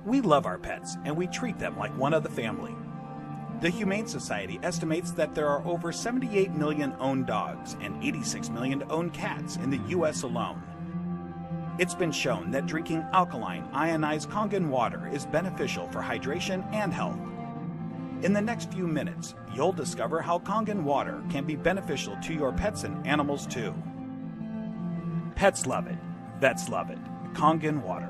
We love our pets, and we treat them like one of the family. The Humane Society estimates that there are over 78 million owned dogs and 86 million owned cats in the U.S. alone. It's been shown that drinking alkaline, ionized Kangen water is beneficial for hydration and health. In the next few minutes, you'll discover how Kangen water can be beneficial to your pets and animals too. Pets love it. Vets love it. Kangen water.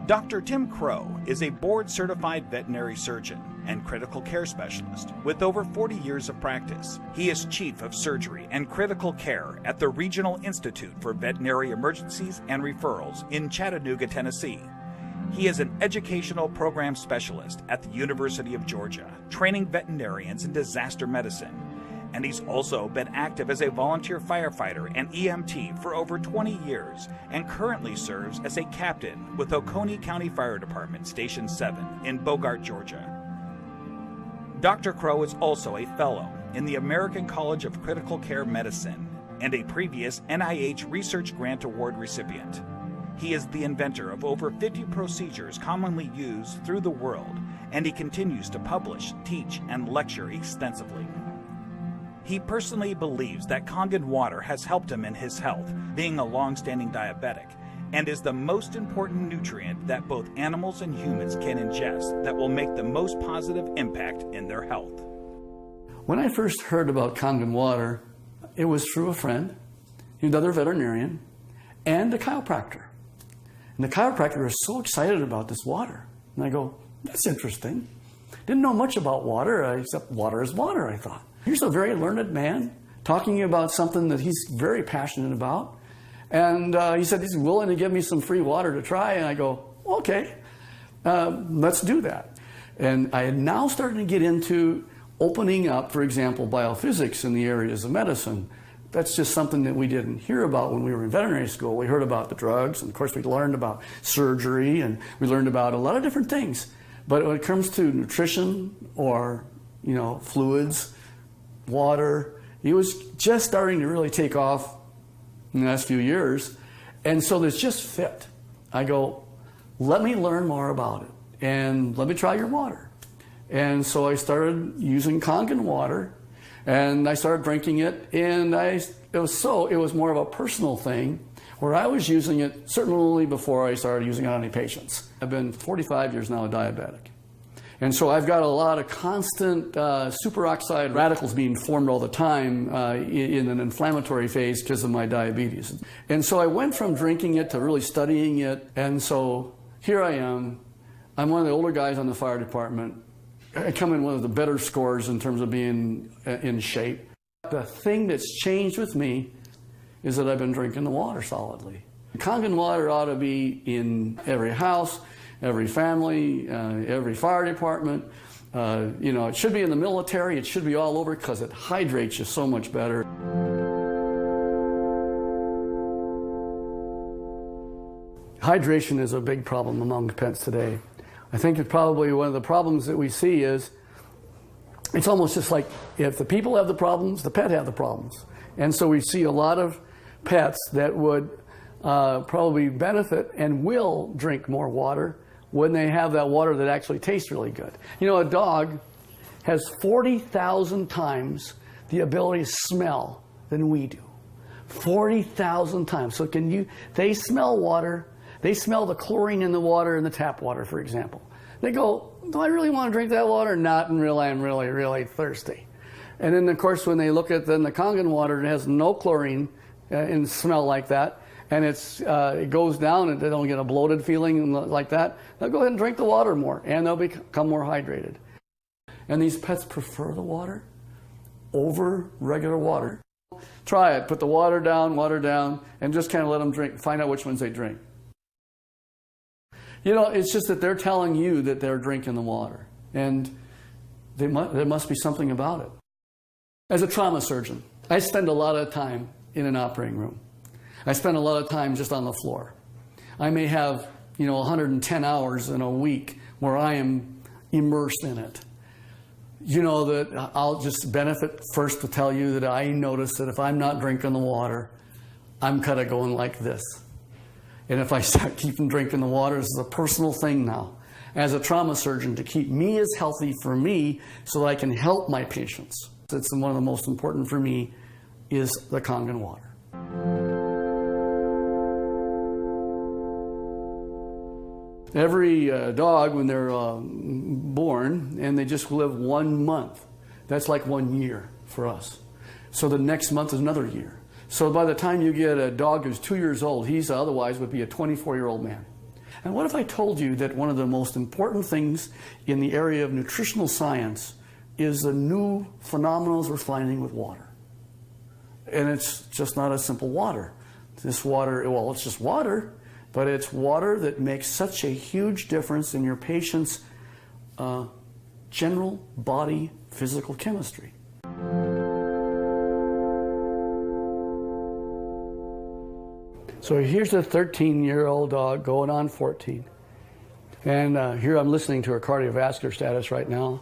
Dr. Tim Crow is a board-certified veterinary surgeon and critical care specialist with over 40 years of practice. He is Chief of Surgery and Critical Care at the Regional Institute for Veterinary Emergencies and Referrals in Chattanooga, Tennessee. He is an educational program specialist at the University of Georgia, training veterinarians in disaster medicine. And he's also been active as a volunteer firefighter and EMT for over 20 years and currently serves as a captain with Oconee County Fire Department Station 7 in Bogart, Georgia. Dr. Crow is also a fellow in the American College of Critical Care Medicine and a previous NIH Research Grant Award recipient. He is the inventor of over 50 procedures commonly used through the world, and he continues to publish, teach, and lecture extensively. He personally believes that Kangen water has helped him in his health, being a long-standing diabetic, and is the most important nutrient that both animals and humans can ingest that will make the most positive impact in their health. When I first heard about Kangen water, it was through a friend, another veterinarian, and a chiropractor. And the chiropractor was so excited about this water. And I go, that's interesting. Didn't know much about water, except water is water, I thought. Here's a very learned man talking about something that he's very passionate about. And he said he's willing to give me some free water to try. And I go, okay, let's do that. And I had now started to get into opening up, for example, biophysics in the areas of medicine. That's just something that we didn't hear about when we were in veterinary school. We heard about the drugs, and of course we learned about surgery, and we learned about a lot of different things. But when it comes to nutrition or, fluids, water, it was just starting to really take off in the last few years. And so this just fit. I go, let me learn more about it and let me try your water. And so I started using Kangen water and I started drinking it, and it was more of a personal thing where I was using it certainly before I started using it on any patients. I've been 45 years now a diabetic. And so I've got a lot of constant superoxide radicals being formed all the time in an inflammatory phase because of my diabetes. And so I went from drinking it to really studying it. And so here I am. I'm one of the older guys on the fire department. I come in one of the better scores in terms of being in shape. The thing that's changed with me is that I've been drinking the water solidly. Kangen water ought to be in every house, every family, every fire department. It should be in the military. It should be all over because it hydrates you so much better. Hydration is a big problem among pets today. I think it's probably one of the problems that we see is it's almost just like if the people have the problems, the pet have the problems. And so we see a lot of pets that would probably benefit and will drink more water when they have that water that actually tastes really good. A dog has 40,000 times the ability to smell than we do. 40,000 times. So they smell water. They smell the chlorine in the water, in the tap water, for example. They go, do I really want to drink that water? Not until I'm really, really thirsty. And then, of course, when they look at the Kangen water, it has no chlorine and smell like that, and it goes down and they don't get a bloated feeling like that, they'll go ahead and drink the water more, and they'll become more hydrated. And these pets prefer the water over regular water. Try it. Put the water down, and just kind of let them drink. Find out which ones they drink. It's just that they're telling you that they're drinking the water, and there must be something about it. As a trauma surgeon, I spend a lot of time in an operating room. I spend a lot of time just on the floor. I may have, 110 hours in a week where I am immersed in it. That I'll just benefit first to tell you that I notice that if I'm not drinking the water, I'm kind of going like this. And if I start keeping drinking the water, this is a personal thing now. as a trauma surgeon to keep me as healthy for me so that I can help my patients. It's one of the most important for me is the Kangen water. Every dog, when they're born and they just live 1 month, that's like 1 year for us. So the next month is another year. So by the time you get a dog who's 2 years old, he's otherwise would be a 24-year-old man. And what if I told you that one of the most important things in the area of nutritional science is the new phenomena we're finding with water? And it's just not a simple water. This water, well, it's just water, but it's water that makes such a huge difference in your patient's general body physical chemistry. So here's a 13-year-old dog going on 14. And here I'm listening to her cardiovascular status right now.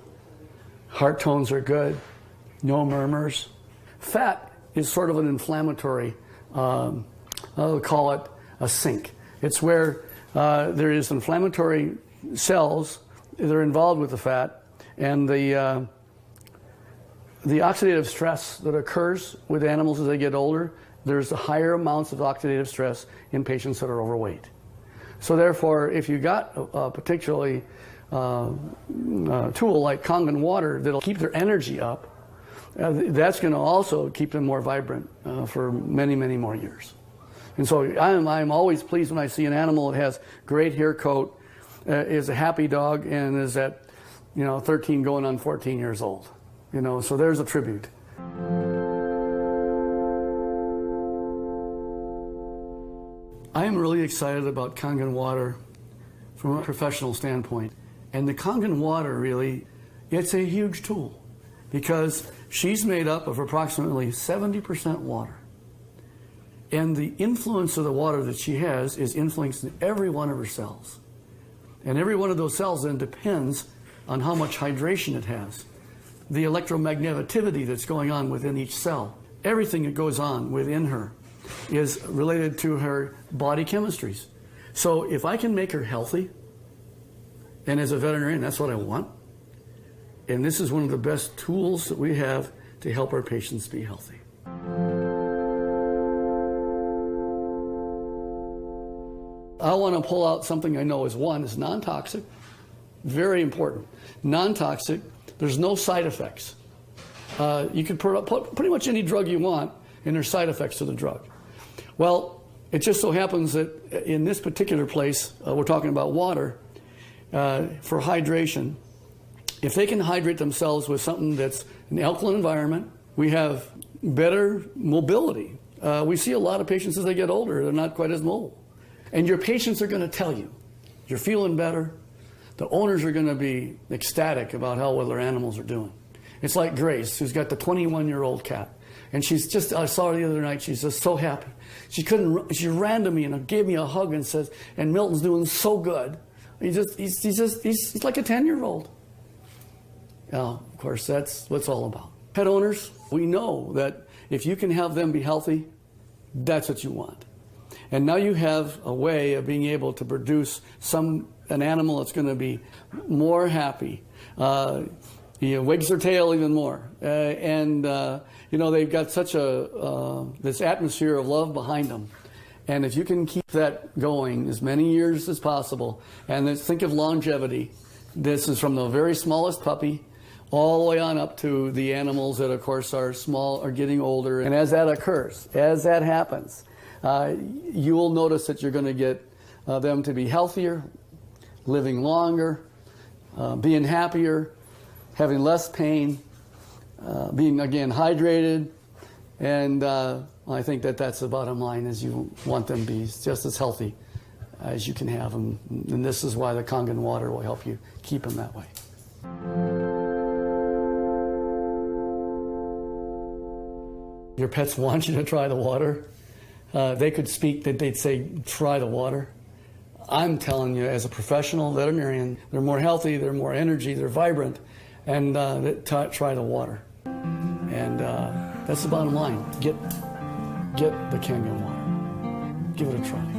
Heart tones are good, no murmurs. Fat is sort of an inflammatory, I'll call it a sink. It's where there is inflammatory cells that are involved with the fat, and the oxidative stress that occurs with animals as they get older, there's higher amounts of oxidative stress in patients that are overweight. So therefore, if you got a particularly tool like Kangen water that'll keep their energy up, that's going to also keep them more vibrant for many, many more years. And so I'm always pleased when I see an animal that has great hair coat, is a happy dog, and is at 13 going on 14 years old. So there's a tribute. I am really excited about Kangen water from a professional standpoint. And the Kangen water really, it's a huge tool because she's made up of approximately 70% water. And the influence of the water that she has is influencing every one of her cells. And every one of those cells then depends on how much hydration it has. The electromagneticity that's going on within each cell. Everything that goes on within her is related to her body chemistries. So if I can make her healthy, and as a veterinarian, that's what I want, and this is one of the best tools that we have to help our patients be healthy. I want to pull out something I know is non-toxic, very important. Non-toxic, there's no side effects. You can put pretty much any drug you want, and there's side effects to the drug. Well, it just so happens that in this particular place, we're talking about water, for hydration. If they can hydrate themselves with something that's an alkaline environment, we have better mobility. We see a lot of patients as they get older, they're not quite as mobile. And your patients are going to tell you, you're feeling better. The owners are going to be ecstatic about how well their animals are doing. It's like Grace, who's got the 21-year-old cat. And she's just, I saw her the other night, she's just so happy. She ran to me and gave me a hug and says, and Milton's doing so good. He's like a 10-year-old. Of course, that's what it's all about. Pet owners, we know that if you can have them be healthy, that's what you want. And now you have a way of being able to produce an animal that's going to be more happy, wags their tail even more, they've got such this atmosphere of love behind them. And if you can keep that going as many years as possible, and then think of longevity. This is from the very smallest puppy all the way on up to the animals that, of course, are small, are getting older. And as that occurs, as that happens, you will notice that you're going to get them to be healthier, living longer, being happier, having less pain, being, again, hydrated. And I think that that's the bottom line, is you want them to be just as healthy as you can have them. And this is why the Kangen water will help you keep them that way. Your pets want you to try the water. They could speak that they'd say, try the water. I'm telling you, as a professional veterinarian, they're more healthy, they're more energy, they're vibrant, and try the water. And that's the bottom line. Get the Kangen water. Give it a try.